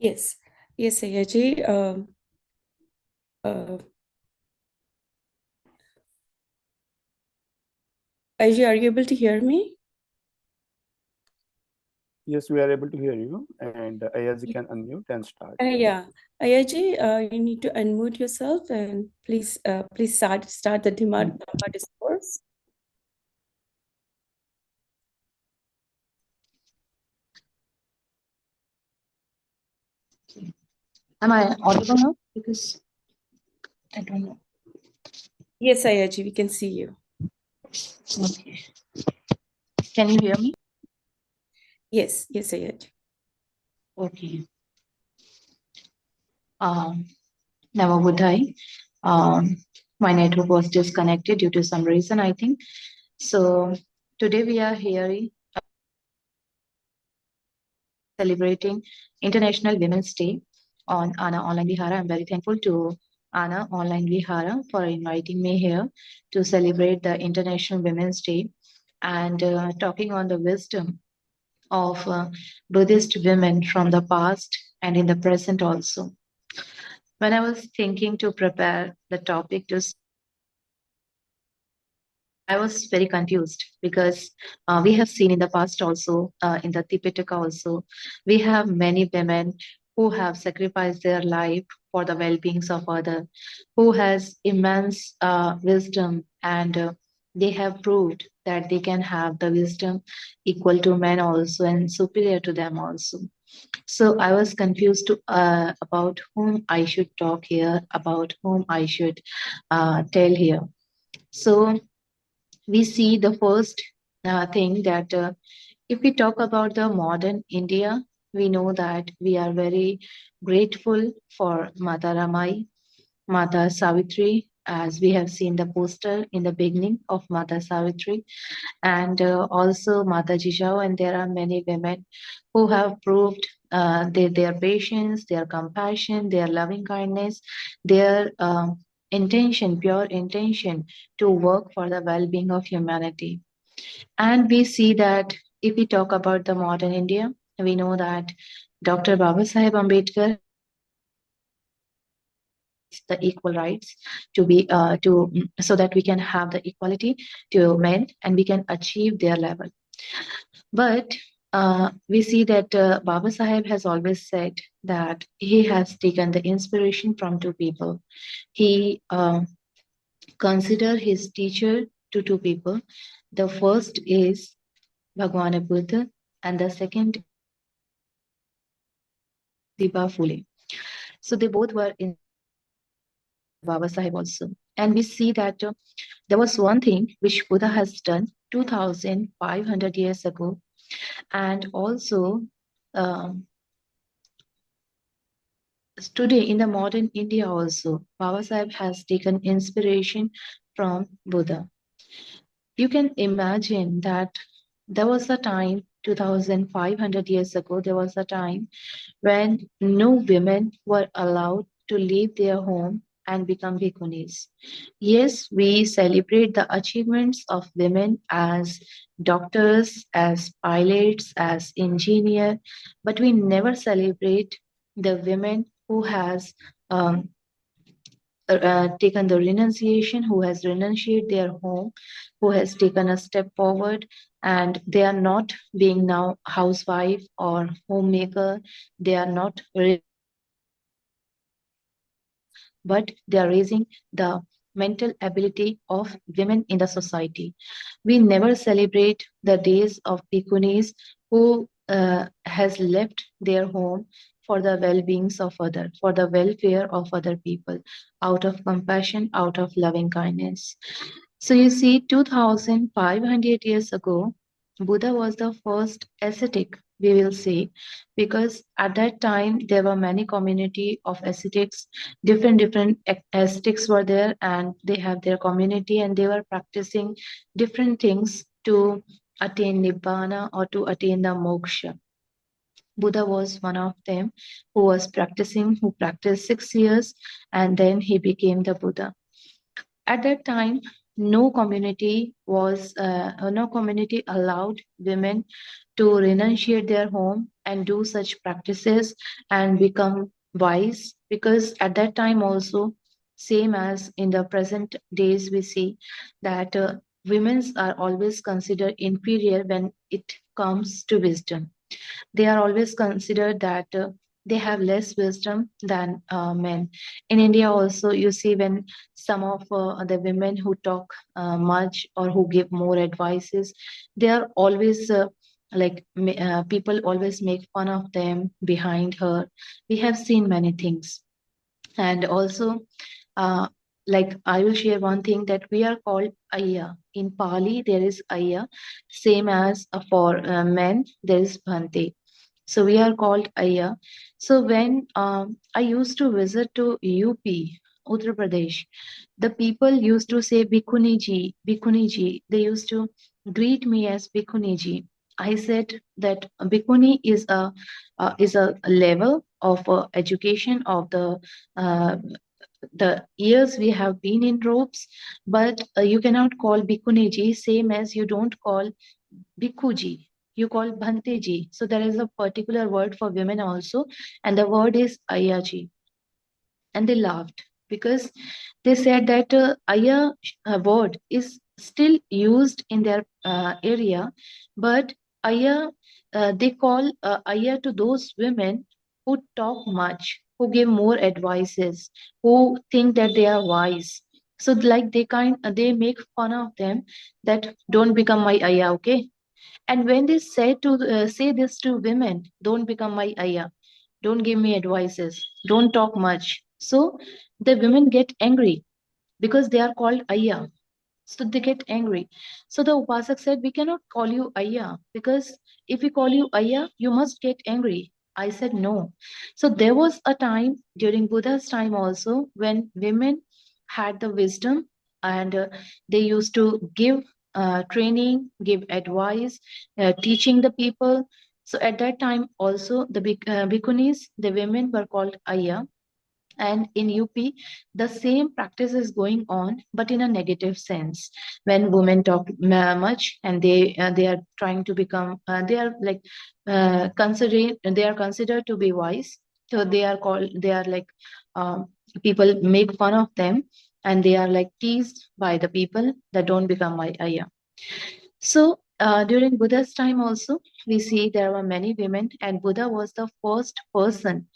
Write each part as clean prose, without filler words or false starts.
Yes, yes, Ayya ji. Ayya, are you able to hear me? Yes, we are able to hear you. And Ayaz, you can unmute and start. Yeah, Ayya ji, you need to unmute yourself and please start the Dhamma discourse. Am I audible now? Because I don't know. Yes, Ayya ji, we can see you. Okay. Can you hear me? Yes, yes, Ayya ji. Okay. Namo Buddhai. My network was disconnected due to some reason, I think. So today we are here celebrating International Women's Day on Anna Online Vihara. I'm very thankful to Anna Online Vihara for inviting me here to celebrate the International Women's Day and talking on the wisdom of Buddhist women from the past and in the present also. When I was thinking to prepare the topic to I was very confused because we have seen in the past also, in the Tipitaka also, we have many women who have sacrificed their life for the well-beings of others, who has immense wisdom, and they have proved that they can have the wisdom equal to men also and superior to them also. So I was confused about whom I should talk here, about whom I should tell here. So we see the first thing that if we talk about the modern India, we know that we are very grateful for Mata Ramai, Mata Savitri, as we have seen the poster in the beginning of Mata Savitri, and also Mata Jijao, and there are many women who have proved their patience, their compassion, their loving kindness, their intention, pure intention to work for the well-being of humanity. And we see that if we talk about the modern India, we know that Dr. Baba Sahib Ambedkar the equal rights to be so that we can have the equality to men and we can achieve their level. But we see that Baba Sahib has always said that he has taken the inspiration from two people. He considered his teacher to two people. The first is Bhagwan Buddha, and the second Diba Phule. So they both were in Baba Sahib also. And we see that there was one thing which Buddha has done 2500 years ago, and also um, today in the modern India also, Baba Sahib has taken inspiration from Buddha. You can imagine that there was a time 2500 years ago, there was a time when no women were allowed to leave their home and become bhikkhunis. Yes, we celebrate the achievements of women as doctors, as pilots, as engineers, but we never celebrate the women who has um, taken the renunciation, who has renunciated their home, who has taken a step forward, and they are not being now housewife or homemaker. They are not, but they are raising the mental ability of women in the society. We never celebrate the days of bhikkhunis who has left their home for the well-beings of others, for the welfare of other people, out of compassion, out of loving kindness. So you see, 2,500 years ago, Buddha was the first ascetic, we will say, because at that time there were many community of ascetics, different ascetics were there, and they have their community, and they were practicing different things to attain nibbana or to attain the moksha. Buddha was one of them who was practicing, who practiced 6 years, and then he became the Buddha. At that time, no community allowed women to renunciate their home and do such practices and become wise, because at that time also, same as in the present days, we see that women are always considered inferior when it comes to wisdom. They are always considered that they have less wisdom than men. In India, also, you see when some of the women who talk much or who give more advices, they are always people always make fun of them behind her. We have seen many things. And also, uh, like I will share one thing that we are called Ayya. In Pali, there is Ayya, same as for men, there is Bhante. So we are called Ayya. So when I used to visit to UP, Uttar Pradesh, the people used to say Bhikkhuni ji, Bhikkhuni ji. They used to greet me as Bhikkhuni ji. I said that Bhikkhuni is a level of education of uh, the years we have been in robes, but you cannot call Bhikkhuni ji same as you don't call Bhikkhuji, you call Bhanteji. So there is a particular word for women also, and the word is Ayaji. And they laughed because they said that Aya word is still used in their area, but Aya, they call Aya to those women who talk much, who give more advices, who think that they are wise. So like they make fun of them that don't become my Aya, okay? And when they say this to women, don't become my ayah, don't give me advices, don't talk much. So the women get angry because they are called ayah. So they get angry. So the Upasak said, we cannot call you ayah because if we call you ayah, you must get angry. I said no. So there was a time during Buddha's time also when women had the wisdom, and they used to give training, give advice, teaching the people. So at that time also the bhikkhunis, the women were called ayah, and in UP, the same practice is going on, but in a negative sense. When women talk much and they are trying to become, they are like they are considered to be wise. So they are like um, people make fun of them, and they are like teased by the people that don't become ayah. So during Buddha's time also, we see there were many women, and Buddha was the first person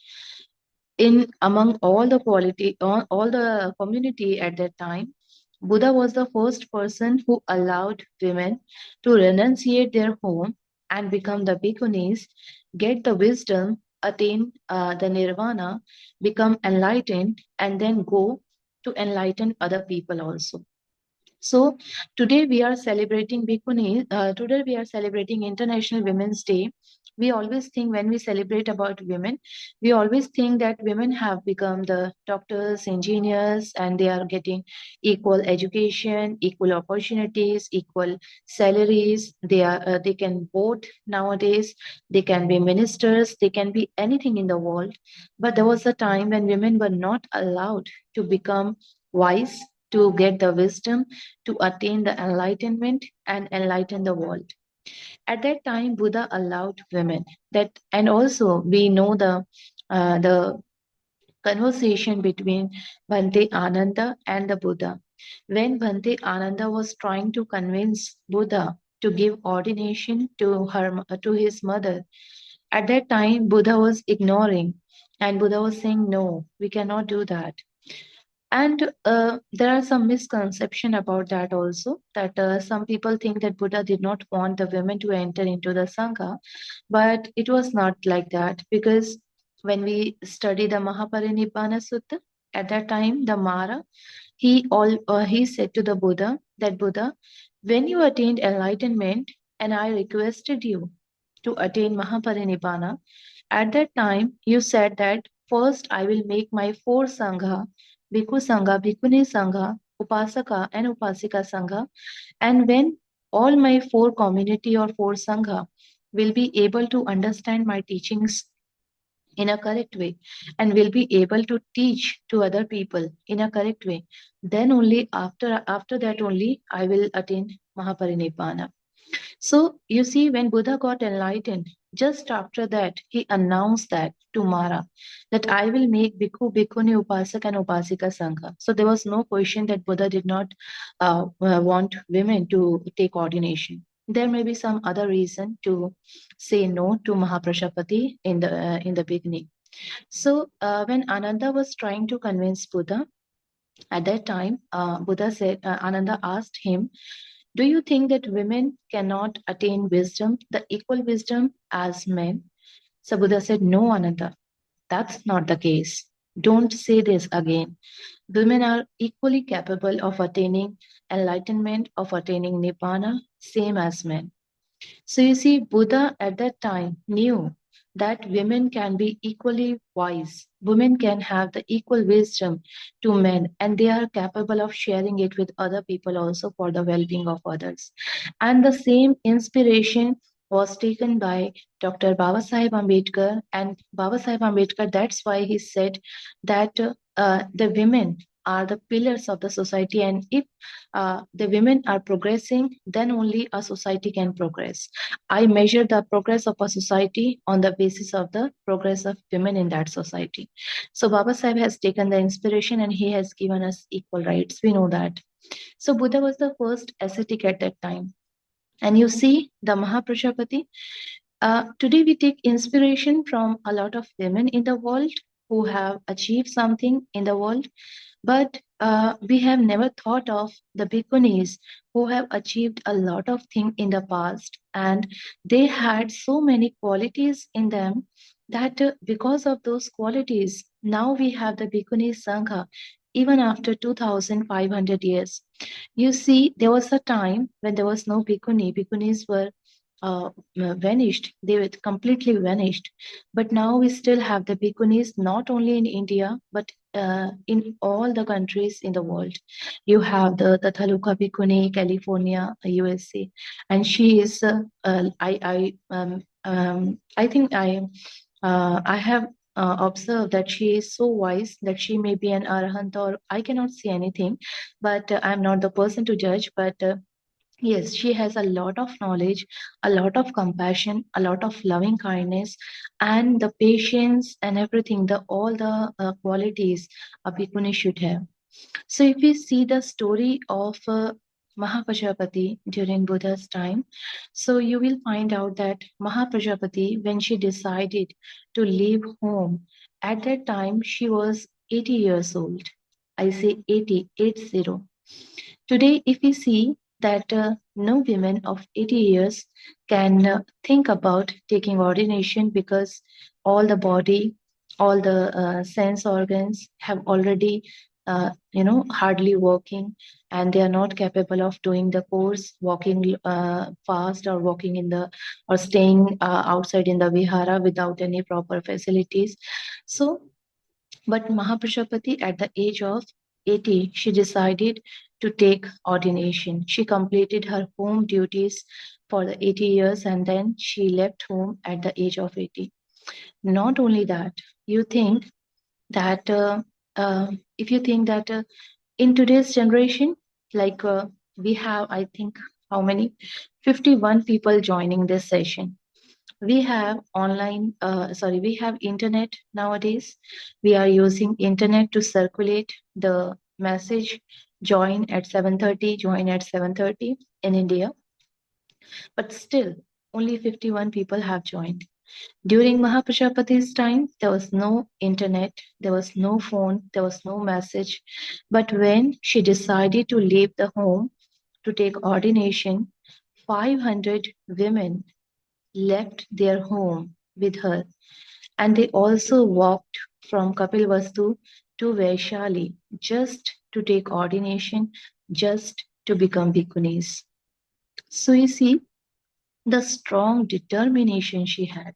in among all the community at that time. Buddha was the first person who allowed women to renunciate their home and become the bhikkhunis, get the wisdom, attain the nirvana, become enlightened, and then go to enlighten other people also. So today we are celebrating Bhikkhuni. Today we are celebrating International Women's Day. We always think when we celebrate about women, we always think that women have become the doctors, engineers, and they are getting equal education, equal opportunities, equal salaries. They can vote nowadays. They can be ministers. They can be anything in the world. But there was a time when women were not allowed to become wise, to get the wisdom, to attain the enlightenment and enlighten the world. At that time, Buddha allowed women that, and also we know the conversation between Bhante Ananda and the Buddha. When Bhante Ananda was trying to convince Buddha to give ordination to his mother, at that time Buddha was ignoring, and Buddha was saying, "No, we cannot do that." And there are some misconception about that also, that some people think that Buddha did not want the women to enter into the Sangha, but it was not like that, because when we study the Mahaparinibbana Sutta, at that time the Mara, he said to the Buddha that, Buddha, when you attained enlightenment and I requested you to attain Mahaparinibbana, at that time you said that first I will make my four Sangha, Bhikkhu Sangha, Bhikkhuni Sangha, Upasaka and Upasika Sangha, and when all my four community or four Sangha will be able to understand my teachings in a correct way and will be able to teach to other people in a correct way, then only after that only I will attain Mahaparinibbana. So you see, when Buddha got enlightened, just after that, he announced that to Mara, that I will make Bhikkhu, Bhikkhuni, Upasak and Upasika Sangha. So there was no question that Buddha did not want women to take ordination. There may be some other reason to say no to Mahaprajapati in the beginning. So when Ananda was trying to convince Buddha, at that time, Ananda asked him, do you think that women cannot attain wisdom, the equal wisdom as men? So Buddha said, no, Ananda, that's not the case. Don't say this again. Women are equally capable of attaining enlightenment, of attaining Nibbana, same as men. So you see, Buddha at that time knew that women can be equally wise. Women can have the equal wisdom to men, and they are capable of sharing it with other people also for the well being of others. And the same inspiration was taken by Dr. Babasaheb Ambedkar. And Babasaheb Ambedkar, that's why he said that the women are the pillars of the society, and if the women are progressing, then only a society can progress. I measure the progress of a society on the basis of the progress of women in that society. So Baba Sahib has taken the inspiration and he has given us equal rights. We know that. So Buddha was the first ascetic at that time. And you see the Mahaprajapati. Today we take inspiration from a lot of women in the world who have achieved something in the world, but we have never thought of the bhikkhunis who have achieved a lot of things in the past, and they had so many qualities in them that because of those qualities, now we have the bhikkhuni sangha even after 2500 years. You see, there was a time when there was no bhikkhuni. Bhikkhunis were vanished. They were completely vanished. But now we still have the bhikkhunis not only in India but in all the countries in the world. You have the Thaluka Bhikkhuni, California, USA, and she is. I think I have observed that she is so wise that she may be an arahant, or I cannot see anything, but I'm not the person to judge. But yes, she has a lot of knowledge, a lot of compassion, a lot of loving kindness, and the patience and everything, the all the qualities a bhikkhuni should have. So if we see the story of Mahaprajapati during Buddha's time, so you will find out that Mahaprajapati, when she decided to leave home, at that time she was 80 years old. I say 80, 80. Today, if we see that no women of 80 years can think about taking ordination because all the body, all the sense organs have already, hardly working, and they are not capable of doing the course, walking fast or walking in the, or staying outside in the Vihara without any proper facilities. So but Mahaprajapati, at the age of 80, she decided to take ordination. She completed her home duties for the 80 years and then she left home at the age of 80. Not only that, you think that if you think that in today's generation, like we have, I think, how many? 51 people joining this session. We have we have internet nowadays. We are using internet to circulate the message, join at 7:30, join at 7:30 in India. But still, only 51 people have joined. During Mahaprajapati's time, there was no internet, there was no phone, there was no message. But when she decided to leave the home to take ordination, 500 women left their home with her, and they also walked from Kapilvastu to Vaishali just to take ordination, just to become bhikkhunis. So you see the strong determination she had.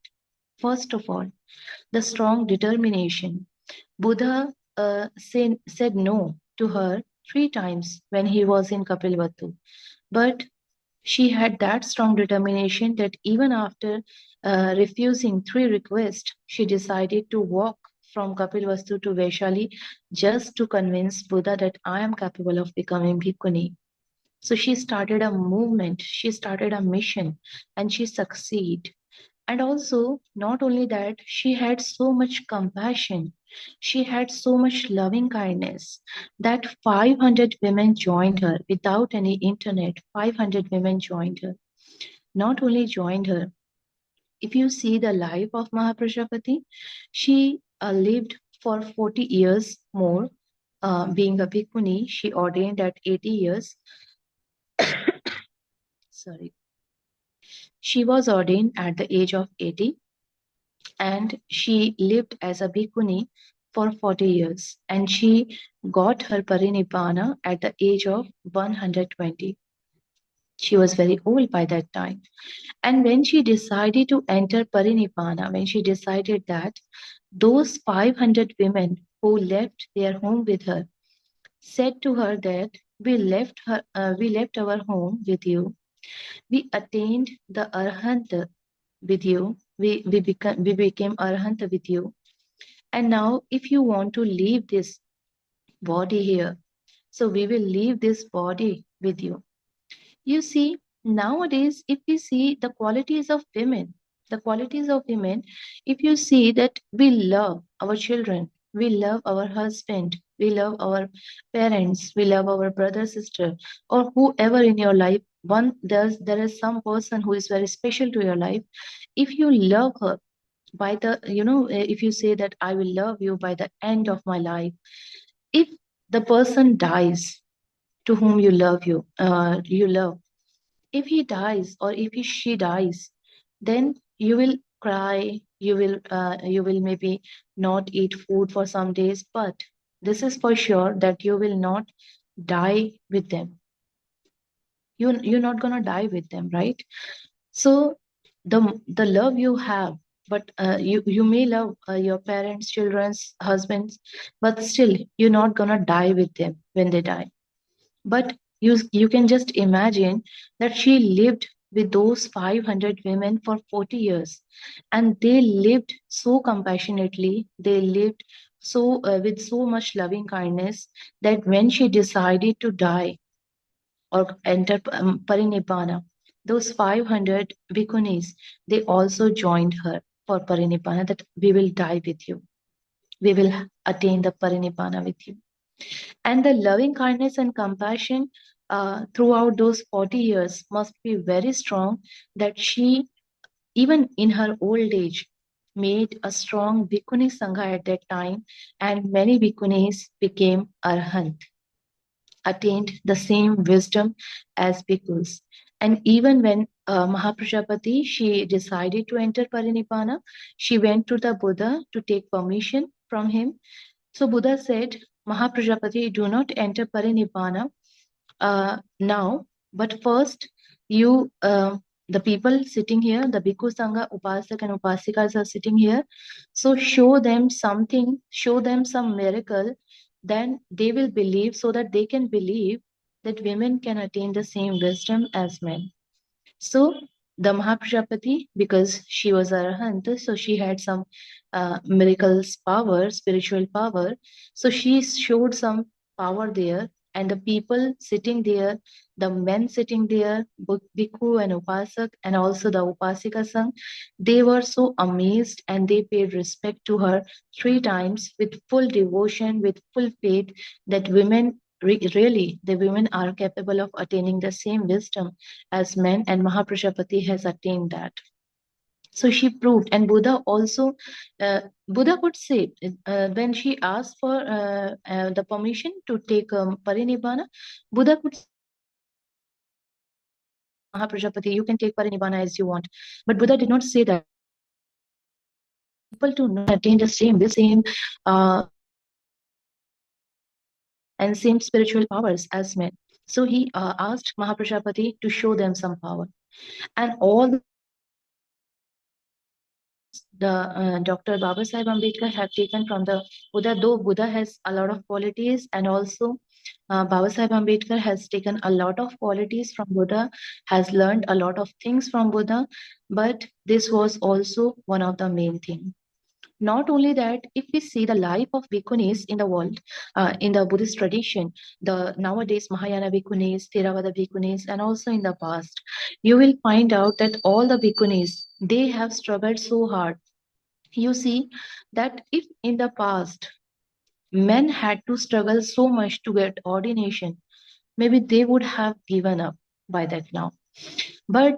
First of all, the strong determination. Buddha said no to her 3 times when he was in Kapilvastu, but She had that strong determination that even after refusing 3 requests, she decided to walk from Kapilvastu to Vaishali just to convince Buddha that I am capable of becoming bhikkhuni. So she started a movement, she started a mission, and she succeeded. And also, not only that, she had so much compassion, she had so much loving kindness that 500 women joined her without any internet. 500 women joined her. Not only joined her, if you see the life of Mahaprajapati, she lived for 40 years more. Being a bhikkhuni, she ordained at 80 years. Sorry. She was ordained at the age of 80 and she lived as a bhikkhuni for 40 years and she got her parinibbana at the age of 120. She was very old by that time. And when she decided to enter parinibbana, when she decided that those 500 women who left their home with her said to her that we left our home with you, we attained the arhant with you, we became arhant with you. And now, if you want to leave this body here, so we will leave this body with you. You see, nowadays, if we see the qualities of women, if you see that we love our children, we love our husband, we love our parents, we love our brother, sister, or whoever in your life, there is some person who is very special to your life. If you love her, by the if you say that I will love you by the end of my life, if the person dies to whom you love, if he dies or if she dies, then you will cry, you will maybe not eat food for some days, but this is for sure that you will not die with them. You're not gonna die with them, right? So the love you have, but you may love your parents, children's, husbands, but still you're not gonna die with them when they die. But you can just imagine that she lived with those 500 women for 40 years, and they lived so compassionately. They lived so with so much loving kindness that when she decided to die or enter parinibbana, those 500 bhikkhunis, they also joined her for parinibbana, that we will die with you. We will attain the parinibbana with you. And the loving kindness and compassion throughout those 40 years must be very strong, that she, even in her old age, made a strong bhikkhuni sangha at that time, and many bhikkhunis became arhant, attained the same wisdom as bhikkhus. And even when Mahaprajapati, she decided to enter parinibbana, she went to the Buddha to take permission from him. So Buddha said, Mahaprajapati, do not enter parinibbana now, but first you, the people sitting here, the Bhikkhu Sangha, Upasak and Upasikas are sitting here. So show them something, show them some miracle, then they will believe, so that they can believe that women can attain the same wisdom as men. So the Mahaprajapati, because she was Arahant, so she had some miracles power, spiritual power. So she showed some power there, and the people sitting there, the men sitting there, both Bhikkhu and Upasak, and also the Upasika Sangh, they were so amazed and they paid respect to her 3 times with full devotion, with full faith, that women really, the women are capable of attaining the same wisdom as men, and Mahaprajapati has attained that. So she proved, and Buddha also, Buddha could say, when she asked for the permission to take parinibbana, Buddha could say, Mahaprajapati, you can take parinibbana as you want. But Buddha did not say that. People to know, attain the same and same spiritual powers as men. So he asked Mahaprajapati to show them some power. And all the Dr. Baba Sahib Ambedkar have taken from the Buddha, though Buddha has a lot of qualities, and also Baba Sahib Ambedkar has taken a lot of qualities from Buddha, has learned a lot of things from Buddha, but this was also one of the main things. Not only that, if we see the life of bhikkhunis in the world, in the Buddhist tradition, the nowadays Mahayana bhikkhunis, Theravada bhikkhunis, and also in the past, you will find out that all the bhikkhunis, they have struggled so hard. You see that if in the past men had to struggle so much to get ordination, maybe they would have given up by that now. But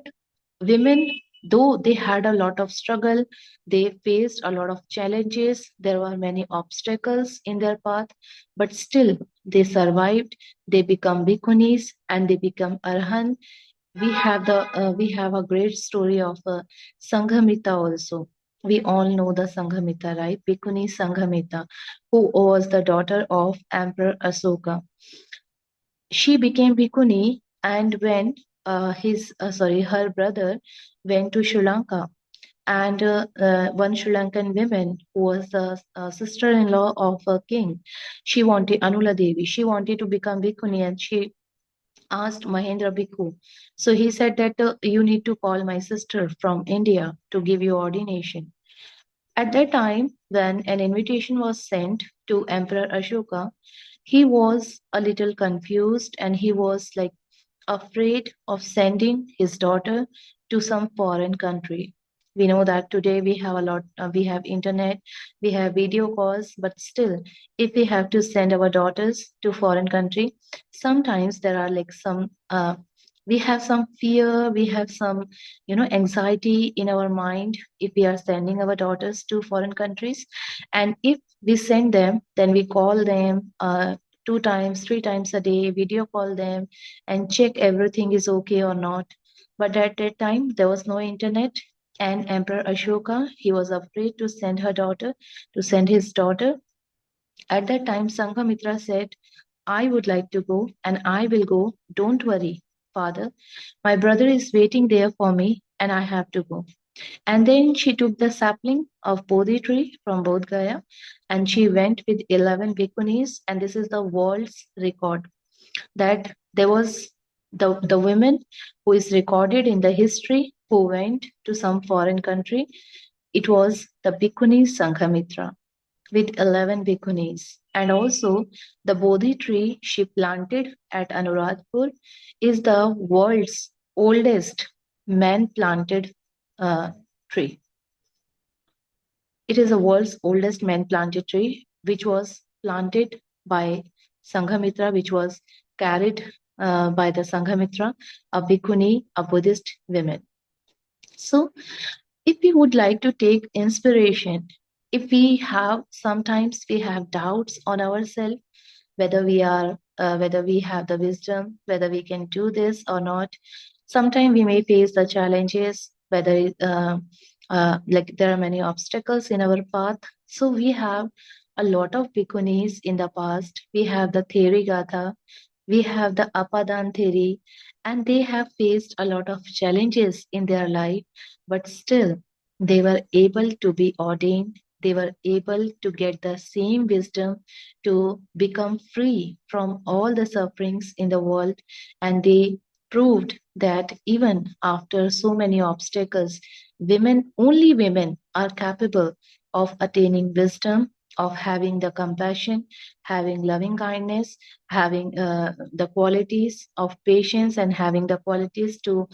women, though they had a lot of struggle, they faced a lot of challenges, there were many obstacles in their path, but still they survived, they become bhikkhunis and they become arhan. We have a great story of Sanghamita also. We all know the Sanghamita, right? Bhikkhuni Sanghamita, who was the daughter of Emperor Asoka. She became bhikkhuni, and when her brother went to Sri Lanka, and one Sri Lankan woman who was the sister-in-law of a king, she wanted Anula Devi. She wanted to become bhikkhuni, and she asked Mahendra Bhikkhu. So he said that you need to call my sister from India to give you ordination. At that time, when an invitation was sent to Emperor Ashoka, he was a little confused and he was like afraid of sending his daughter to some foreign country. We know that today we have internet, we have video calls, but still, if we have to send our daughters to foreign country, sometimes there are like we have some fear, we have some, anxiety in our mind if we are sending our daughters to foreign countries. And if we send them, then we call them 2 times, 3 times a day, video call them and check everything is okay or not. But at that time, there was no internet, and Emperor Ashoka, he was afraid to send his daughter. At that time, Sanghamitra said, I would like to go and I will go. Don't worry, father. My brother is waiting there for me and I have to go. And then she took the sapling of Bodhi tree from Bodh Gaya and she went with 11 bhikkhunis, and this is the world's record, that there was the women who is recorded in the history who went to some foreign country. It was the Bhikkhuni Sanghamitra with 11 bhikkhunis. And also the Bodhi tree she planted at Anuradhapur is the world's oldest man planted tree. It is the world's oldest man planted tree, which was planted by Sanghamitra, which was carried by the Sanghamitra, a bhikkhuni, a Buddhist woman. So, if we would like to take inspiration, if we have sometimes we have doubts on ourselves, whether we have the wisdom, whether we can do this or not. Sometimes we may face the challenges, like there are many obstacles in our path. So we have a lot of bhikkhunis in the past. We have the Theri Gatha, we have the Apadan Theri, and they have faced a lot of challenges in their life, but still they were able to be ordained. They were able to get the same wisdom to become free from all the sufferings in the world, and they proved that even after so many obstacles, only women are capable of attaining wisdom, of having the compassion, having loving kindness, having the qualities of patience, and having the qualities to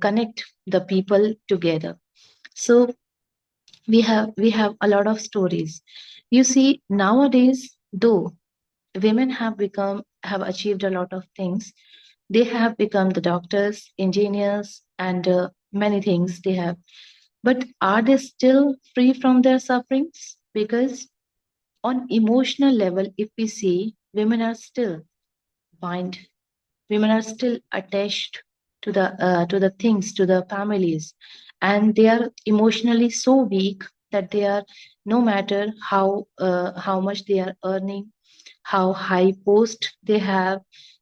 connect the people together. So we have a lot of stories. You see, nowadays, though women have achieved a lot of things, they have become the doctors, engineers, and many things they have. But are they still free from their sufferings? Because on emotional level, if we see, women are still bind. Women are still attached to the things, to the families, and they are emotionally so weak that they are, no matter how much they are earning, how high post they have,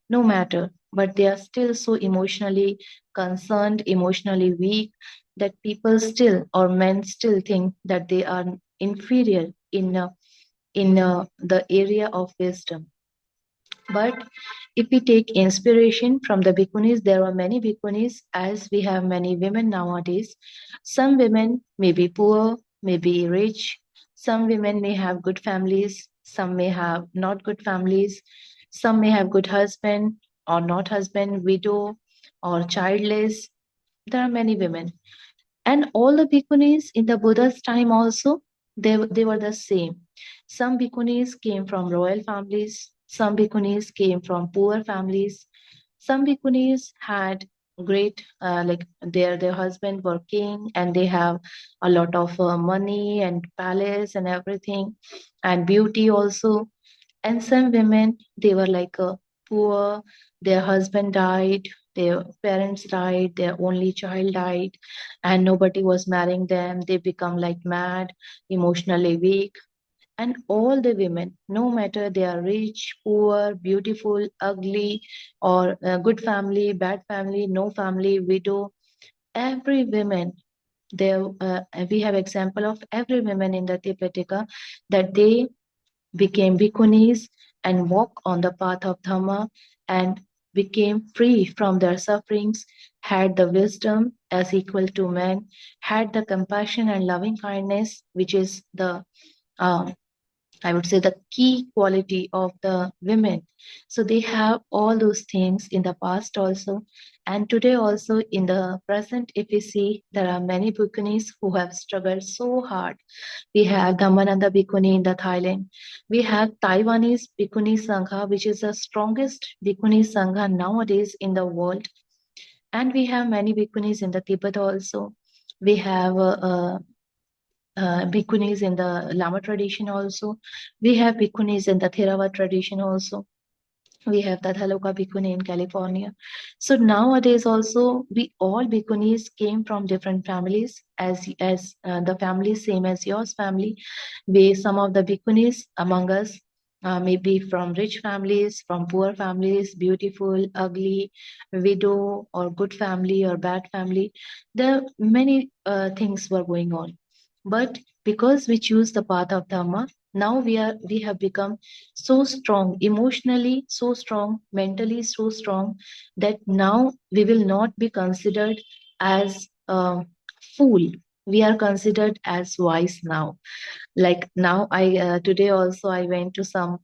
no matter, but they are still so emotionally concerned, emotionally weak, that people still or men still think that they are inferior in the area of wisdom. But if we take inspiration from the bhikkhunis, there are many bhikkhunis, as we have many women nowadays. Some women may be poor, may be rich. Some women may have good families. Some may have not good families. Some may have good husband or not husband, widow or childless. There are many women. And all the bhikkhunis in the Buddha's time also, they were the same. Some bhikkhunis came from royal families, some bhikkhunis came from poor families, some bhikkhunis had great, like their husband were king and they have a lot of money and palace and everything, and beauty also. And some women, they were like poor, their husband died, their parents died, their only child died, and nobody was marrying them. They become like mad, emotionally weak. And all the women, no matter they are rich, poor, beautiful, ugly, or good family, bad family, no family, widow, every woman, there we have example of every woman in the Tipitaka, that they became bhikkhunis and walked on the path of Dhamma and became free from their sufferings, had the wisdom as equal to men, had the compassion and loving kindness, which is the um, I would say the key quality of the women. So they have all those things in the past also. And today also in the present, if we see, there are many bhikkhunis who have struggled so hard. We have Dhammananda Bhikkhuni in the Thailand. We have Taiwanese Bhikkhuni Sangha, which is the strongest Bhikkhuni Sangha nowadays in the world. And we have many Bhikkhunis in the Tibet also. We have bhikkhunis in the Lama tradition also. We have bhikkhunis in the Theravada tradition also. We have Tadhaloka Bhikkhuni in California. So nowadays also, we all bhikkhunis came from different families, as the family same as yours family. We some of the bhikkhunis among us may be from rich families, from poor families, beautiful, ugly, widow, or good family or bad family. There many things were going on, but because we choose the path of Dhamma, now we have become so strong, emotionally so strong, mentally so strong, that now we will not be considered as fool. We are considered as wise now. Like now, I today also I went to some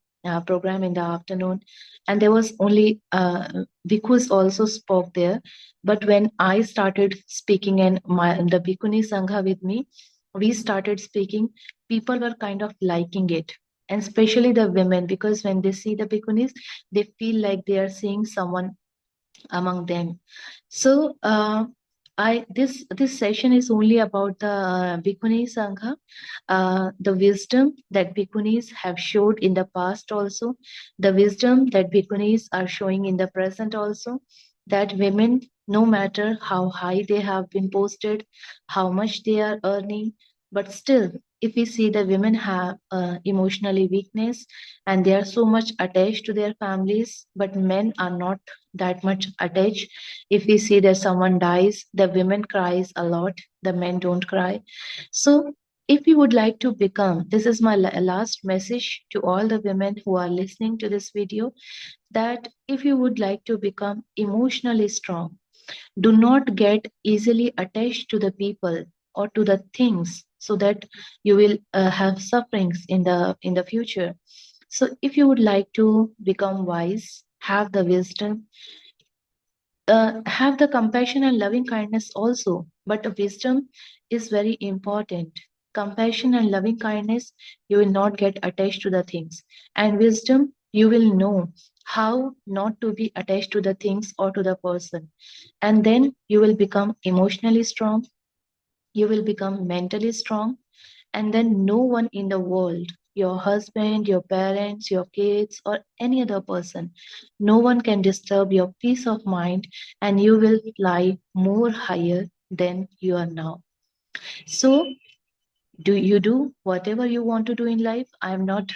program in the afternoon, and there was only bhikkhus also spoke there. But when I started speaking and the bhikkhuni sangha with me, we started speaking, people were kind of liking it, and especially the women, because when they see the bhikkhunis, they feel like they are seeing someone among them. So this session is only about the Bhikkhuni Sangha, the wisdom that Bhikkhunis have showed in the past also, the wisdom that Bhikkhunis are showing in the present also, that women, no matter how high they have been posted, how much they are earning, but still, if we see the women have emotionally weakness and they are so much attached to their families, but men are not that much attached. If we see that someone dies, the women cries a lot, the men don't cry. So if you would like to become, this is my last message to all the women who are listening to this video, that if you would like to become emotionally strong, do not get easily attached to the people or to the things, so that you will have sufferings in the future. So if you would like to become wise, have the wisdom, have the compassion and loving kindness also, but the wisdom is very important. Compassion and loving kindness, you will not get attached to the things, and wisdom, you will know how not to be attached to the things or to the person, and then you will become emotionally strong, you will become mentally strong, and then no one in the world, your husband, your parents, your kids, or any other person, no one can disturb your peace of mind, and you will fly more higher than you are now. So, do whatever you want to do in life. I am not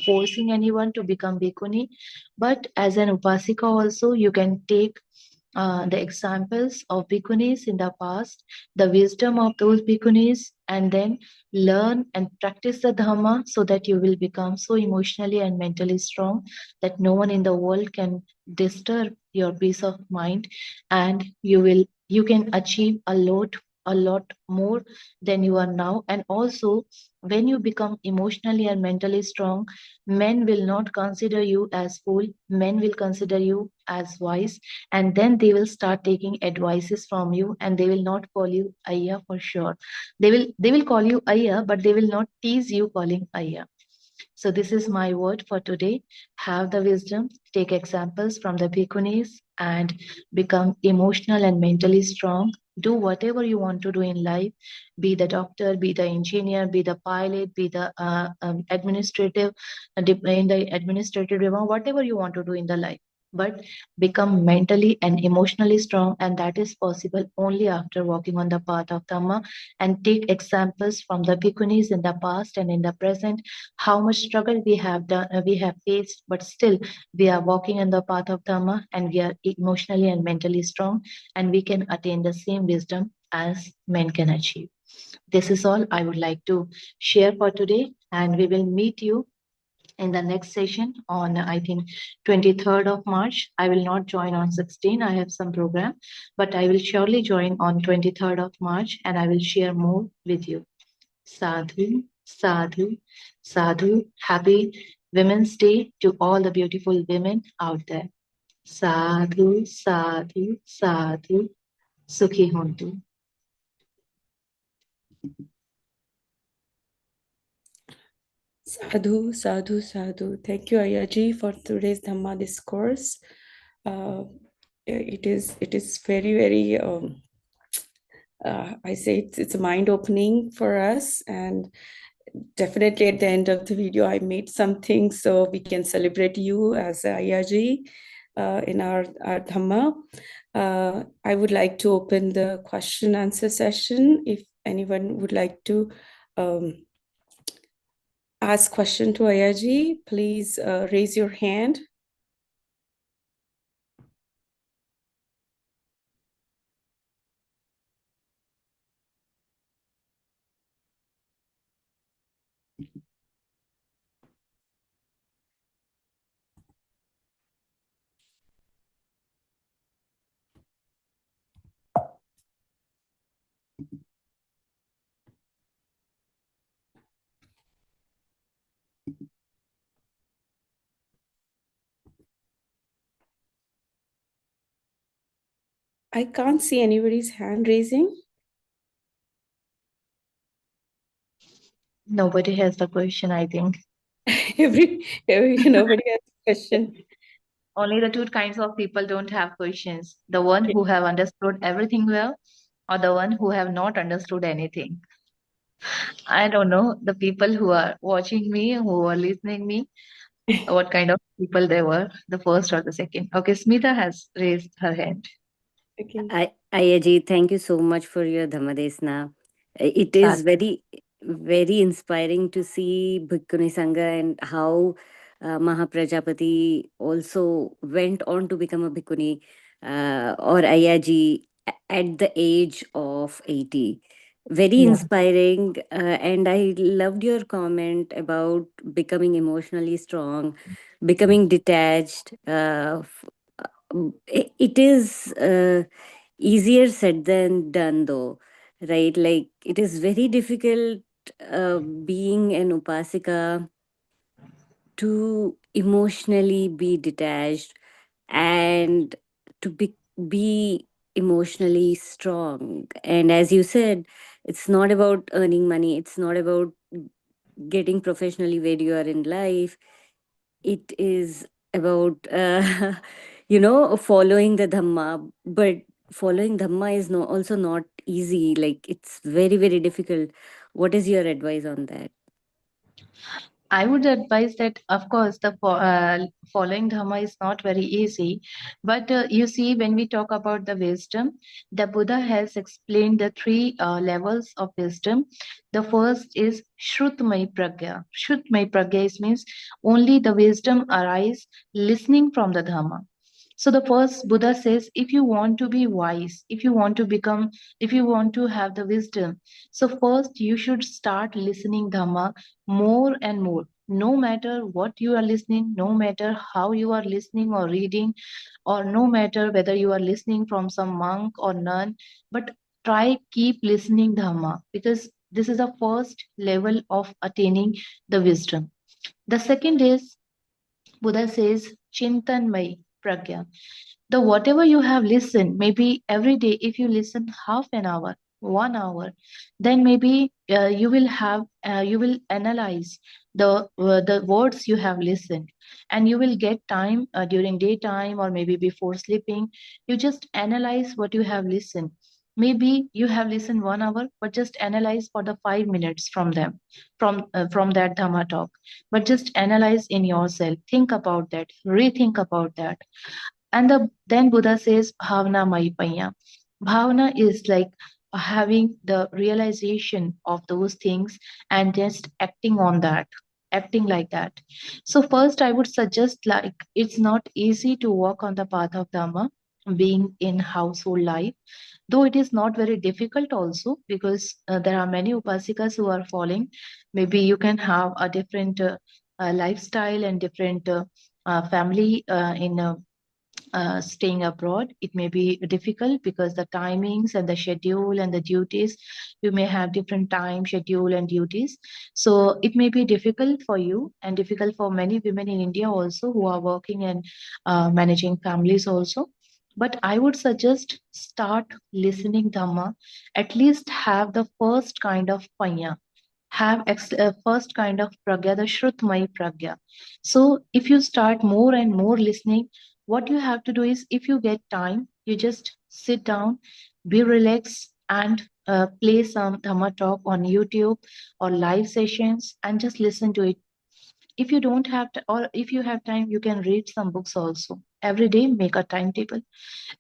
forcing anyone to become bhikkhuni, but as an upasika also, you can take the examples of bhikkhunis in the past, the wisdom of those bhikkhunis, and then learn and practice the Dhamma so that you will become so emotionally and mentally strong that no one in the world can disturb your peace of mind, and you can achieve a lot more than you are now. And also, when you become emotionally and mentally strong, men will not consider you as fool, men will consider you as wise, and then they will start taking advices from you, and they will not call you Ayya for sure. They will call you Ayya, but they will not tease you calling Ayya. So this is my word for today. Have the wisdom, take examples from the bhikkhunis, and become emotional and mentally strong. Do whatever you want to do in life. Be the doctor, be the engineer, be the pilot, be the administrative, in the administrative department, whatever you want to do in the life. But become mentally and emotionally strong, and that is possible only after walking on the path of Dhamma. And take examples from the bhikkhunis in the past and in the present, how much struggle we have done, we have faced, but still we are walking in the path of Dhamma, and we are emotionally and mentally strong, and we can attain the same wisdom as men can achieve. This is all I would like to share for today, and we will meet you in the next session on, I think, 23rd of March. I will not join on 16. I have some program, but I will surely join on 23rd of March, and I will share more with you. Sadhu, sadhu, sadhu. Happy Women's Day to all the beautiful women out there. Sadhu, sadhu, sadhu. Sukhi hontu. Sadhu, sadhu, sadhu. Thank you, Ayaji, for today's Dhamma discourse. It is very, very I say it's mind opening for us, and definitely at the end of the video I made something so we can celebrate you as Ayaji in our Dhamma. I would like to open the question answer session. If anyone would like to ask question to Ayaji, please raise your hand. I can't see anybody's hand raising. Nobody has the question, I think. every nobody has a question. Only the two kinds of people don't have questions. The one who have understood everything well, or the one who have not understood anything. I don't know the people who are watching me, who are listening me, what kind of people they were, the first or the second. Okay, Smita has raised her hand. Okay. Ayaji, thank you so much for your Dhammadesna. It is Sadhu. very, very inspiring to see Bhikkhuni Sangha and how Mahaprajapati also went on to become a Bhikkhuni or Ayaji at the age of 80. Very Yeah. inspiring. And I loved your comment about becoming emotionally strong, becoming detached. It is easier said than done, though, right? Like, it is very difficult being an upasika to emotionally be detached and to be emotionally strong. And as you said, it's not about earning money, it's not about getting professionally where you are in life. It is about following the dhamma, but following dhamma is also not easy. Like, it's very, very difficult. What is your advice on that? I would advise that, of course, the following Dhamma is not very easy. But you see, when we talk about the wisdom, the Buddha has explained the three levels of wisdom. The first is Shrutmai Pragya. Shrutmai Pragya means only the wisdom arise listening from the Dhamma. So the first Buddha says, if you want to be wise, if you want to become, if you want to have the wisdom, so first you should start listening Dhamma more and more. No matter what you are listening, no matter how you are listening or reading, or no matter whether you are listening from some monk or nun, but try keep listening Dhamma, because this is the first level of attaining the wisdom. The second is, Buddha says, Chintanmay Pragya. The whatever you have listened, maybe every day, if you listen half an hour, 1 hour, then maybe you will analyze the words you have listened, and you will get time during daytime or maybe before sleeping. You just analyze what you have listened. Maybe you have listened 1 hour, but just analyze for the 5 minutes from them, from that Dhamma talk. But just analyze in yourself, think about that, rethink about that. And then Buddha says, Bhavna Mai Panya. Bhavna is like having the realization of those things and just acting on that, acting like that. So, first, I would suggest, like, it's not easy to walk on the path of Dhamma, being in household life, though it is not very difficult also, because there are many upasikas who are following. Maybe you can have a different lifestyle and different family in staying abroad. It may be difficult because the timings and the schedule and the duties, you may have different time schedule and duties. So it may be difficult for you and difficult for many women in India also who are working and managing families also. But I would suggest start listening Dhamma. At least have the first kind of panya, have first kind of pragya, the Shrutmai pragya. So if you start more and more listening, what you have to do is, if you get time, you just sit down, be relaxed, and play some Dhamma talk on YouTube or live sessions and just listen to it. If you don't have to, or if you have time, you can read some books also. Every day, make a timetable.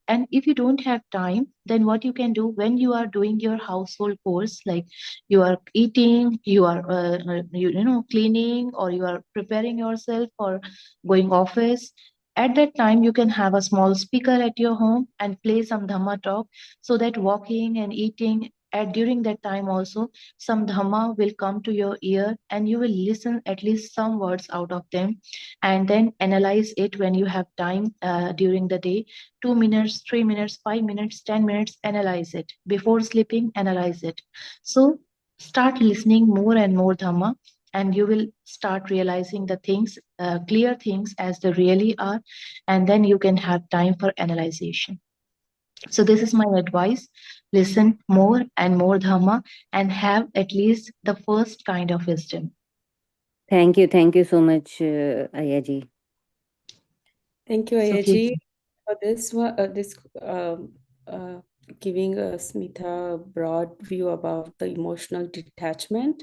And if you don't have time, then what you can do when you are doing your household chores, like you are eating, you are cleaning, or you are preparing yourself for going office, at that time you can have a small speaker at your home and play some Dhamma talk, so that walking and eating at during that time also some Dhamma will come to your ear, and you will listen at least some words out of them, and then analyze it when you have time during the day. 2 minutes, 3 minutes, 5 minutes, 10 minutes, analyze it. Before sleeping, analyze it. So start listening more and more Dhamma, and you will start realizing the things, clear things as they really are, and then you can have time for analyzation. So this is my advice. Listen more and more Dhamma and have at least the first kind of wisdom. Thank you so much, Ayaji. Thank you, So Ayaji, for this one. Giving Smita a broad view about the emotional detachment.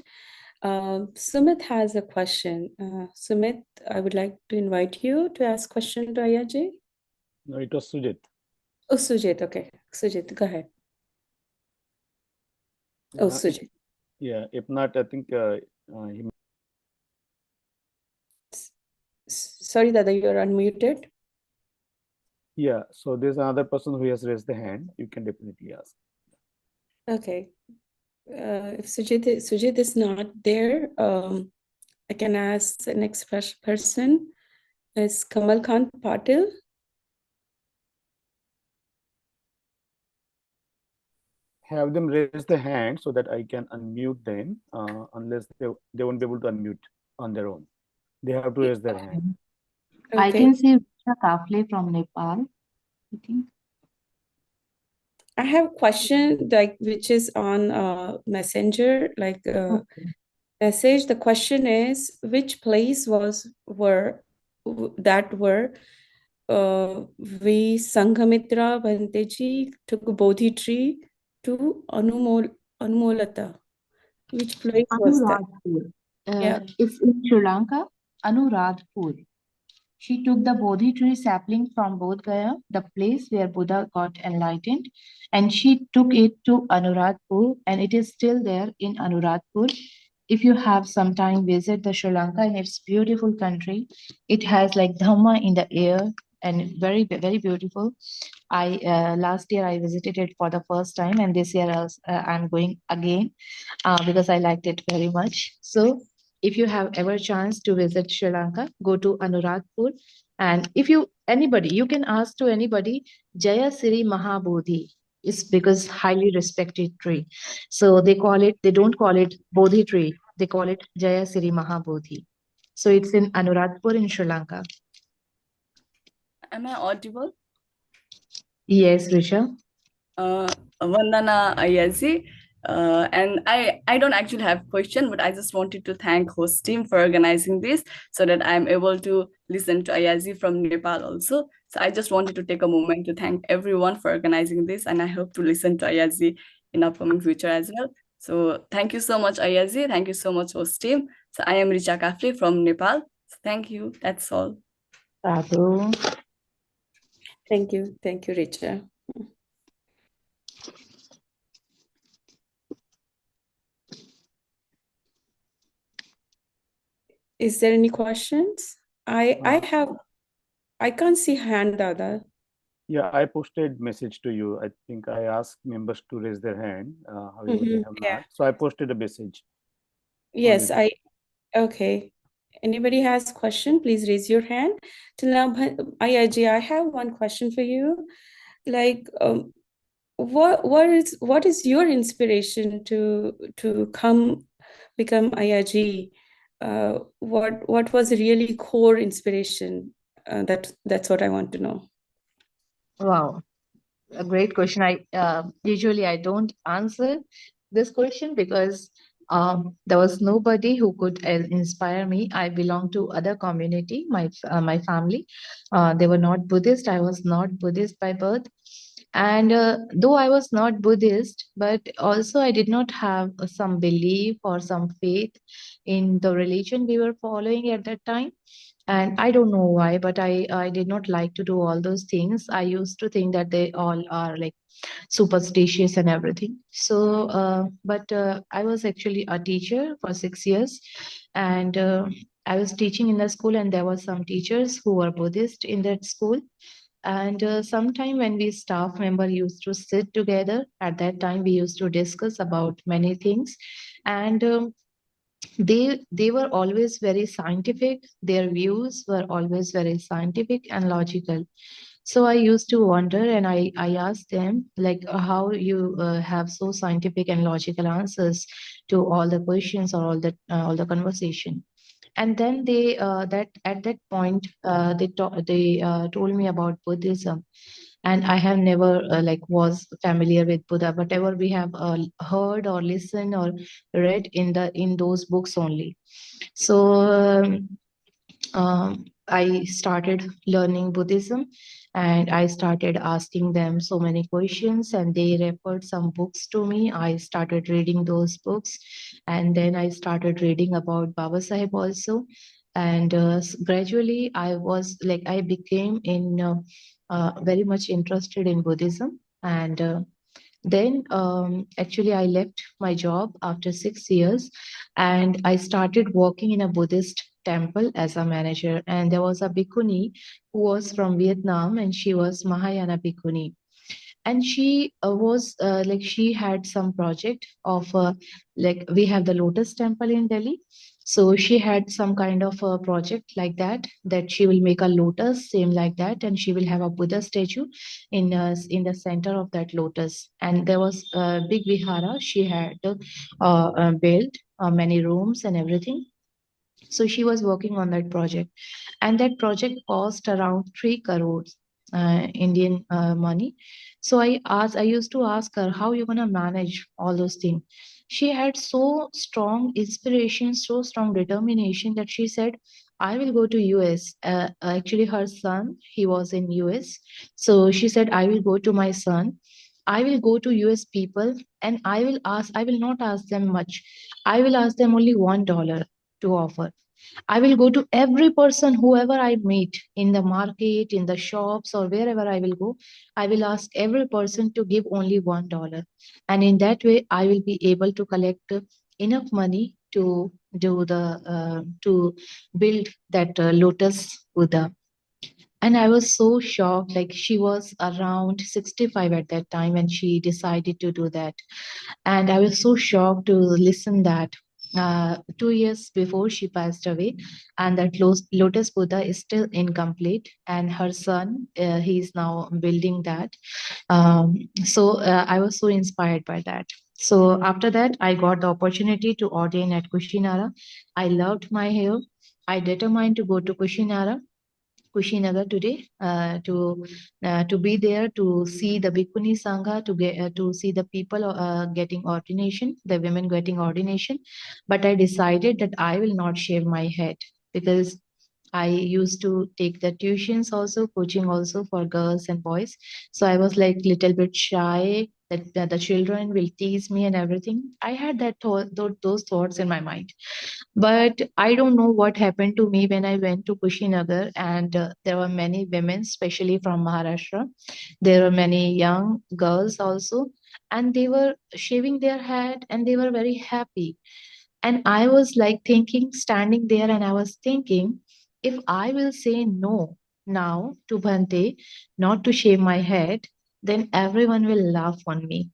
Sumit has a question. Sumit, I would like to invite you to ask question to Ayaji. No, it was Sujit. Oh, Sujit. Okay, Sujit, go ahead. Oh, Sujit. If not, I think he. Sorry, Dada, you are unmuted. Yeah, so there's another person who has raised the hand. You can definitely ask. Okay. If Sujit is not there, I can ask the next person. Is Kamal Khan Patil? Have them raise the hand so that I can unmute them, unless they won't be able to unmute on their own. They have to raise their hand. I Okay. can see Risha Kafle from Nepal, I think. I have a question like which is on Messenger, like message. The question is, which place were we Sanghamitra Bhanteji took Bodhi tree to Anumolata. Which place was that? Anuradhapur. Yeah. It's in Sri Lanka, Anuradhapur. She took the Bodhi tree sapling from Bodh Gaya, the place where Buddha got enlightened, and she took it to Anuradhapur, and it is still there in Anuradhapur. If you have some time, visit the Sri Lanka, and it's beautiful country. It has like Dhamma in the air. and very, very beautiful. I last year I visited it for the first time, and this year I'm going again because I liked it very much. So if you have ever chance to visit Sri Lanka, go to Anuradhapur, and if you can ask to anybody, Jaya Siri Mahabodhi is because highly respected tree. So they don't call it Bodhi tree, they call it Jaya Siri Mahabodhi. So it's in Anuradhapur in Sri Lanka. Am I audible? Yes, Risha. Vandana Ayyazi. And I don't actually have a question, but I just wanted to thank host team for organizing this so that I'm able to listen to Ayyazi from Nepal also. So I just wanted to take a moment to thank everyone for organizing this, and I hope to listen to Ayyazi in upcoming future as well. So thank you so much, Ayyazi. Thank you so much, host team. So I am Richa Kafle from Nepal. So thank you. That's all. Sadhu. Thank you. Thank you, Richa. Is there any questions? I can't see hand, Dada. Yeah, I posted message to you. I think I asked members to raise their hand. However, they have Yeah. not. So I posted a message. Yes, okay. Anybody has question, please raise your hand. Till now, Ayyaji, I have one question for you. Like, what is your inspiration to come become Ayyaji? What was really core inspiration? That's what I want to know. Wow, a great question. I usually I don't answer this question because there was nobody who could inspire me. I belong to other community. My family, they were not Buddhist. I was not Buddhist by birth, and though I was not Buddhist, but also I did not have some belief or some faith in the religion we were following at that time. And I don't know why, but I did not like to do all those things. I used to think that they all are like superstitious and everything. So but I was actually a teacher for 6 years, and I was teaching in the school, and there were some teachers who were Buddhist in that school. And sometime when we staff member used to sit together, at that time we used to discuss about many things. And they were always very scientific. Their views were always very scientific and logical. So I used to wonder, and I asked them, like, how you have so scientific and logical answers to all the questions or all the conversation. And then they that at that point they told me about Buddhism. And I have never like was familiar with Buddha. Whatever we have heard or listened or read in those books only. So I started learning Buddhism, and I started asking them so many questions, and they referred some books to me. I started reading those books, and then I started reading about Baba Sahib also. And gradually, I became very much interested in Buddhism. And then actually I left my job after 6 years, and I started working in a Buddhist temple as a manager. And there was a bhikkhuni who was from Vietnam, and she was Mahayana bhikkhuni. And she was like she had some project of like we have the Lotus Temple in Delhi. So she had some kind of a project like that she will make a lotus same like that, and she will have a Buddha statue in the center of that lotus. And there was a big vihara she had built, many rooms and everything. So she was working on that project, and that project cost around 3 crores Indian money. So I used to ask her, how you gonna manage all those things? She had so strong inspiration, so strong determination that she said, I will go to US. Actually, her son, he was in US. So she said, I will go to my son. I will go to US people, and I will not ask them much. I will ask them only $1 to offer. I will go to every person, whoever I meet in the market, in the shops, or wherever I will go. I will ask every person to give only $1. And in that way, I will be able to collect enough money to to build that Lotus Buddha. And I was so shocked. Like, she was around 65 at that time when she decided to do that. And I was so shocked to listen that 2 years before she passed away, and that Lotus Buddha is still incomplete, and her son, he is now building that. So I was so inspired by that. So after that, I got the opportunity to ordain at Kushinara. I loved my hair. I determined to go to Kushinagar today, to be there, to see the Bhikkhuni Sangha, to see the people getting ordination, the women getting ordination. But I decided that I will not shave my head, because I used to take the tuitions also, coaching also for girls and boys. So I was like little bit shy that the children will tease me and everything. I had those thoughts in my mind. But I don't know what happened to me when I went to Kushinagar, and there were many women, especially from Maharashtra. There were many young girls also, and they were shaving their head and they were very happy. And I was like thinking, standing there, and I was thinking, if I will say no now to Bhante, not to shave my head, then everyone will laugh on me.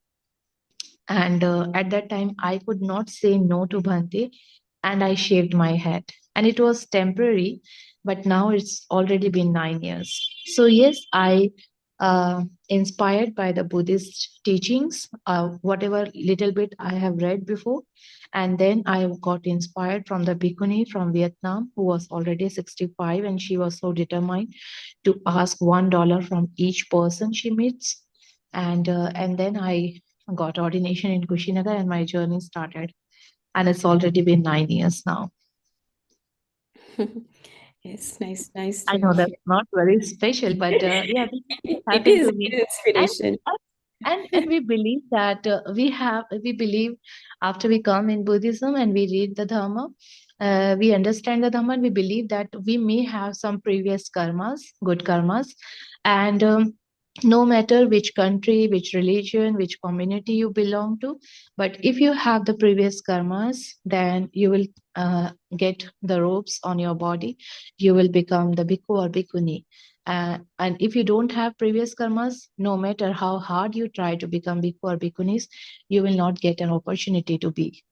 And at that time, I could not say no to Bhante, and I shaved my head. And it was temporary, but now it's already been 9 years. So, yes, I inspired by the Buddhist teachings, whatever little bit I have read before. And then I got inspired from the Bhikkhuni from Vietnam, who was already 65, and she was so determined to ask $1 from each person she meets. And then I got ordination in Kushinagar, and my journey started. And it's already been 9 years now. Yes, nice I to know hear. that's not very special, but yeah, this It happened is to me. And inspiration. and we believe that we believe after we come in Buddhism and we read the Dhamma, we understand the Dhamma, and we believe that we may have some previous karmas, good karmas, and no matter which country, which religion, which community you belong to, but if you have the previous karmas, then you will get the robes on your body. You will become the bhikkhu or bhikkhuni. And if you don't have previous karmas, no matter how hard you try to become bhikkhu or bhikkhunis, you will not get an opportunity to be.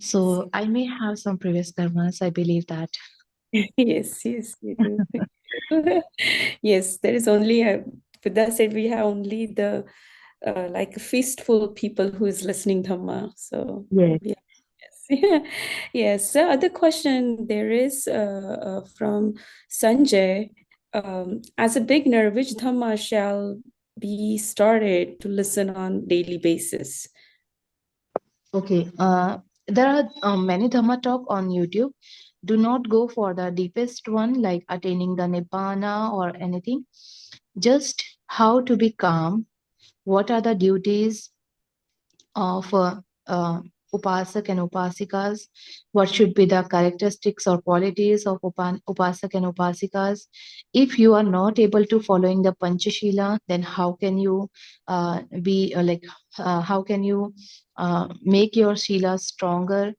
So I may have some previous karmas. I believe that. Yes, you do. Yes, there is only Buddha said we have only the like a fistful people who is listening Dhamma. So Yes. yeah. Yes. Yes. So other question there is from Sanjay. As a beginner, which Dhamma shall be started to listen on daily basis? Okay. There are many Dhamma talk on YouTube. Do not go for the deepest one, like attaining the Nibbana or anything. Just how to be calm. What are the duties of upasak and upasikas? What should be the characteristics or qualities of upasak and upasikas? If you are not able to following the Panchashila, then how can you how can you make your Shila stronger?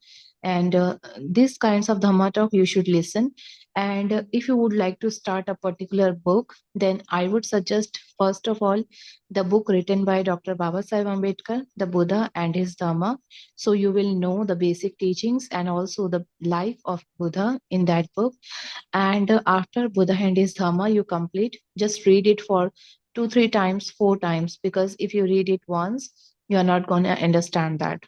And these kinds of Dhamma talk you should listen. And if you would like to start a particular book, then I would suggest, first of all, the book written by Dr. Babasaheb Ambedkar, The Buddha and His Dhamma. So you will know the basic teachings and also the life of Buddha in that book. And after Buddha and His Dhamma, you complete, just read it for 2, 3 times, 4 times, because if you read it once, you are not going to understand that.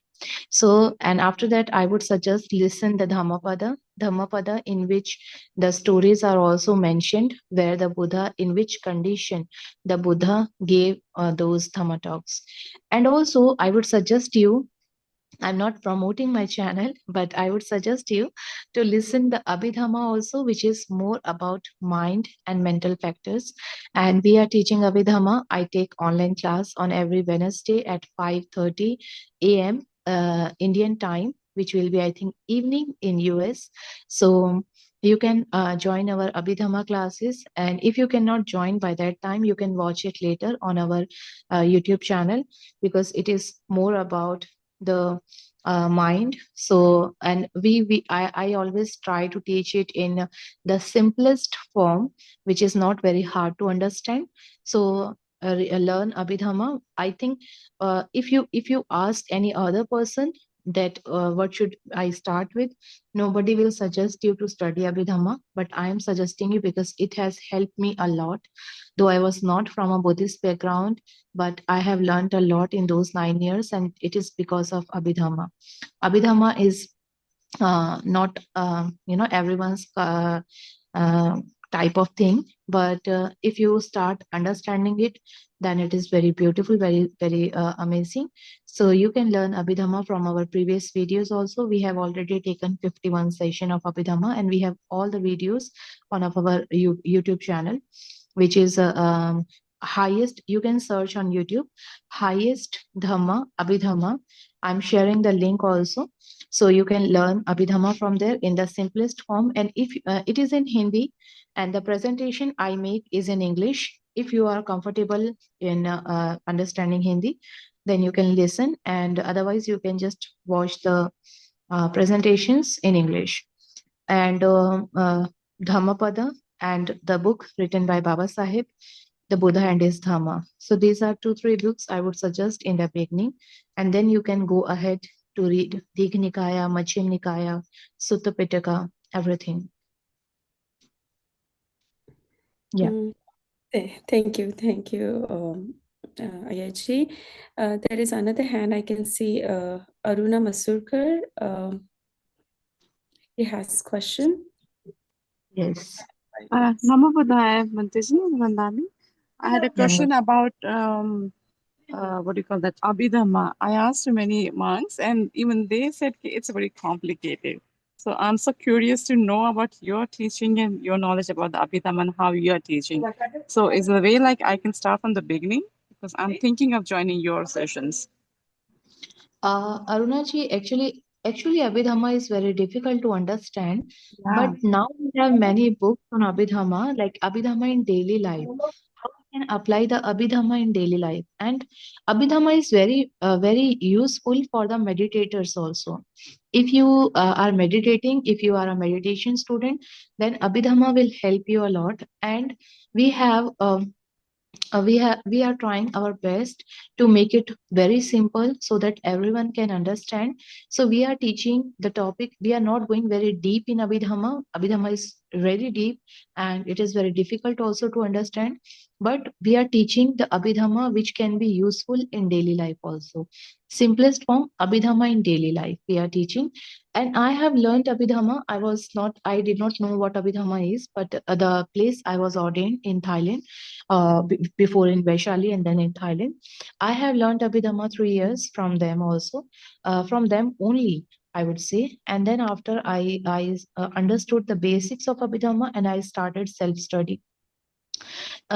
So, and after that, I would suggest listen the Dhammapada, in which the stories are also mentioned, where the Buddha, in which condition the Buddha gave those Dhamma talks. And also, I would suggest you, I'm not promoting my channel, but I would suggest you to listen the Abhidhamma also, which is more about mind and mental factors. And we are teaching Abhidhamma. I take online class on every Wednesday at 5:30 a.m. Indian time, which will be, I think, evening in US. So you can join our Abhidhamma classes. And if you cannot join by that time, you can watch it later on our YouTube channel, because it is more about the mind. So, and I always try to teach it in the simplest form, which is not very hard to understand. So learn Abhidhamma. I think if you ask any other person that what should I start with, nobody will suggest you to study Abhidhamma, but I am suggesting you because it has helped me a lot. Though I was not from a Buddhist background, but I have learned a lot in those 9 years, and it is because of Abhidhamma. Abhidhamma is not everyone's uh, type of thing, but if you start understanding it, then it is very beautiful, very amazing. So you can learn Abhidhamma from our previous videos also. We have already taken 51 session of Abhidhamma, and we have all the videos on our YouTube channel, which is highest. You can search on YouTube, highest Dhamma Abhidhamma. I'm sharing the link also, so you can learn Abhidhamma from there in the simplest form. And if it is in Hindi, and the presentation I make is in English, if you are comfortable in understanding Hindi, then you can listen, and otherwise you can just watch the presentations in English. And Dhammapada and the book written by Baba Sahib, The Buddha and His Dhamma. So these are 2-3 books I would suggest in the beginning, and then you can go ahead to read Digha Nikaya, Majjhima Nikaya, Sutta Pitaka, everything. Yeah. Thank you, Ayya. There is another hand I can see, Aruna Masurkar. He has a question. Yes. Namo Buddhaya, Manteji, Vandani. I had a question about what do you call that, Abhidhamma. I asked many monks, and even they said it's very complicated. So I'm so curious to know about your teaching and your knowledge about the Abhidhamma and how you are teaching. So is there a way like I can start from the beginning? Because I'm thinking of joining your sessions. Arunaji, actually, Abhidhamma is very difficult to understand. But now we have many books on Abhidhamma, like Abhidhamma in daily life. How we can apply the Abhidhamma in daily life, and Abhidhamma is very useful for the meditators also. If you are meditating, if you are a meditation student, then Abhidhamma will help you a lot. And we have we are trying our best to make it very simple so that everyone can understand. So we are teaching the topic. We are not going very deep in Abhidhamma. Abhidhamma is very deep, and it is very difficult also to understand, but we are teaching the Abhidhamma which can be useful in daily life also. Simplest form, Abhidhamma in daily life we are teaching. And I have learned Abhidhamma. I did not know what Abhidhamma is, but the place I was ordained in Thailand, before in Vaishali and then in Thailand. I have learned Abhidhamma 3 years from them also, from them only, I would say. And then after I understood the basics of Abhidhamma, and I started self-study.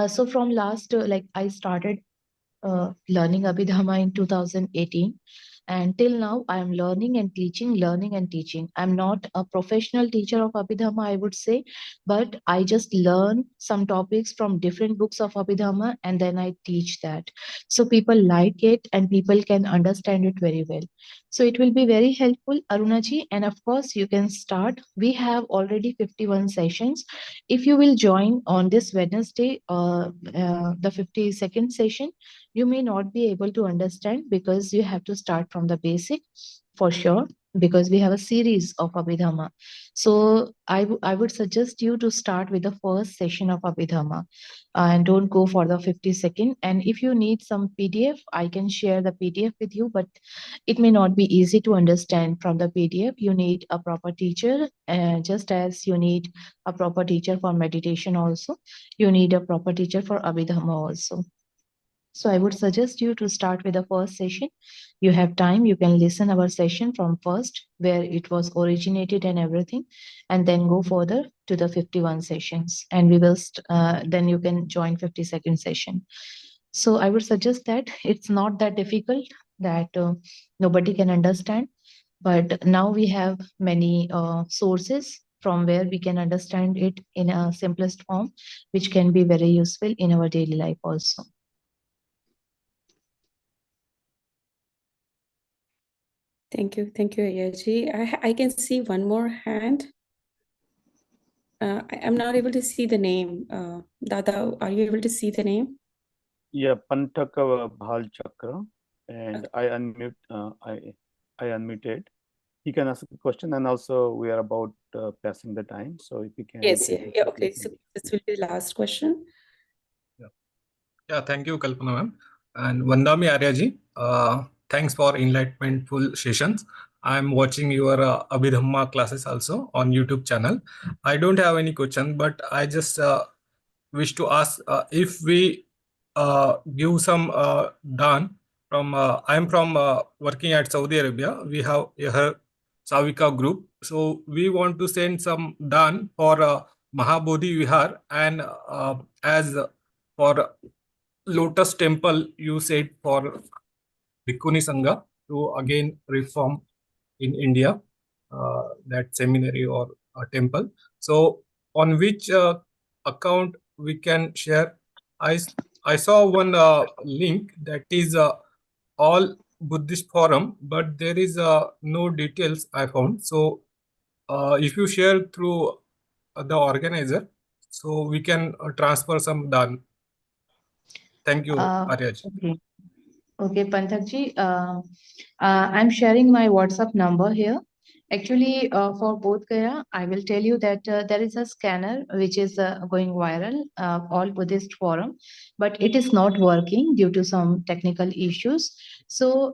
So from last, like I started learning Abhidhamma in 2018. And till now, I am learning and teaching. I'm not a professional teacher of Abhidhamma, I would say, but I just learn some topics from different books of Abhidhamma, and then I teach that. So people like it and people can understand it very well. So it will be very helpful, Arunaji. And of course, you can start. We have already 51 sessions. If you will join on this Wednesday, the 52nd session, you may not be able to understand because you have to start from the basic for sure, because we have a series of Abhidhamma. So I would suggest you to start with the first session of Abhidhamma, and don't go for the 52nd. And if you need some PDF, I can share the PDF with you, but it may not be easy to understand from the PDF. You need a proper teacher, just as you need a proper teacher for meditation also. You need a proper teacher for Abhidhamma also. So I would suggest you to start with the first session. You have time, you can listen our session from first, where it was originated and everything, and then go further to the 51 sessions. And we will, then you can join 52nd session. So I would suggest that it's not that difficult, that nobody can understand. But now we have many sources from where we can understand it in a simplest form, which can be very useful in our daily life also. Thank you, Ayyaji. I can see one more hand. I'm not able to see the name. Dada, are you able to see the name? Yeah, Pantaka Bhal Chakra, and I unmute. I unmuted. He can ask a question, and also we are about passing the time. So if you can. Yes, yeah. Okay, so this will be the last question. Yeah, thank you, Kalpana ma'am. And Vandami Aryaji, thanks for enlightenmentful sessions. I'm watching your Abhidhamma classes also on YouTube channel. I don't have any question, but I just wish to ask if we give some dan from, I'm from working at Saudi Arabia. We have a Savika group. So we want to send some dan for Mahabodhi Vihar and as for Lotus Temple, you said for Bhikkhuni Sangha to again reform in India, that seminary or temple. So, on which account we can share? I saw one link that is all Buddhist forum, but there is no details I found. So, if you share through the organizer, so we can transfer some dan. Thank you, Aryaj. Okay. Okay, Panthakji, I'm sharing my WhatsApp number here. Actually, for Bodh Gaya, I will tell you that there is a scanner which is going viral, all Buddhist forum, but it is not working due to some technical issues. So,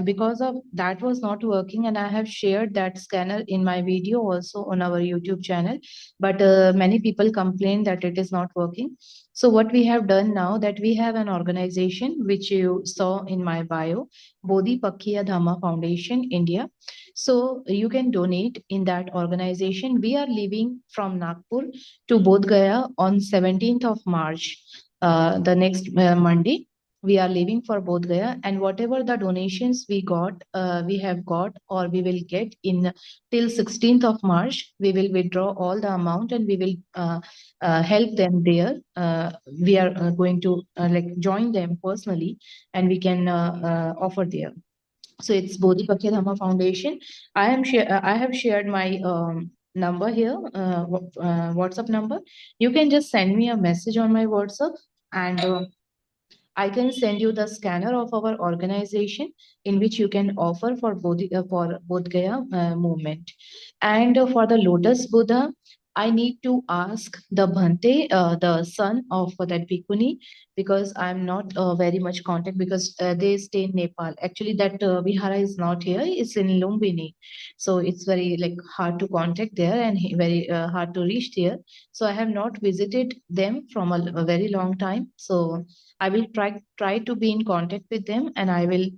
because of that was not working, and I have shared that scanner in my video also on our YouTube channel, but many people complain that it is not working. So what we have done now that we have an organization which you saw in my bio, Bodhi Pakhiya Dhamma Foundation, India. So you can donate in that organization. We are leaving from Nagpur to Bodh Gaya on 17th of March, the next Monday. We are leaving for Bodh Gaya, and whatever the donations we have got, or we will get in till 16th of March, we will withdraw all the amount and we will help them there. We are going to like join them personally, and we can offer there. So it's Bodhi Pakya Dhamma Foundation. I have shared my number here, WhatsApp number. You can just send me a message on my WhatsApp, and I can send you the scanner of our organization in which you can offer for Bodh Gaya movement. And for the Lotus Buddha, I need to ask the Bhante, the son of that Bhikkhuni, because I'm not very much contact because they stay in Nepal. Actually, that Vihara is not here; it's in Lumbini, so it's very like hard to contact there and very hard to reach there. So I have not visited them from a very long time. So I will try to be in contact with them, and I will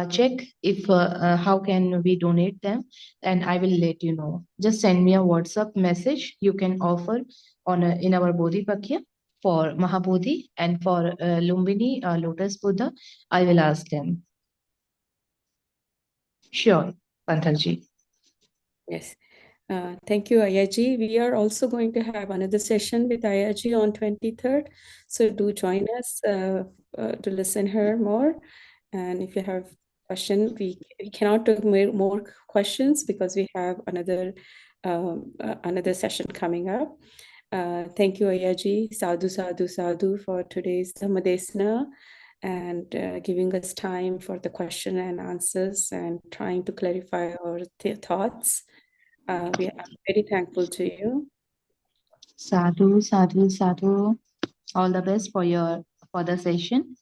check if how can we donate them, and I will let you know. Just send me a WhatsApp message. You can offer on in our Bodhi Pakya for Mahabodhi, and for Lumbini Lotus Buddha. I will ask them. Sure, Panthalji. Yes. Thank you, Ayyaji. We are also going to have another session with Ayyaji on 23rd. So do join us to listen her more. And if you have question, we cannot take more questions because we have another session coming up. Thank you, Ayyaji. Sadhu, sadhu, sadhu for today's Dhammadesna, and giving us time for the question and answers and trying to clarify our thoughts. We are very thankful to you. Sadhu, sadhu, sadhu. All the best for the session.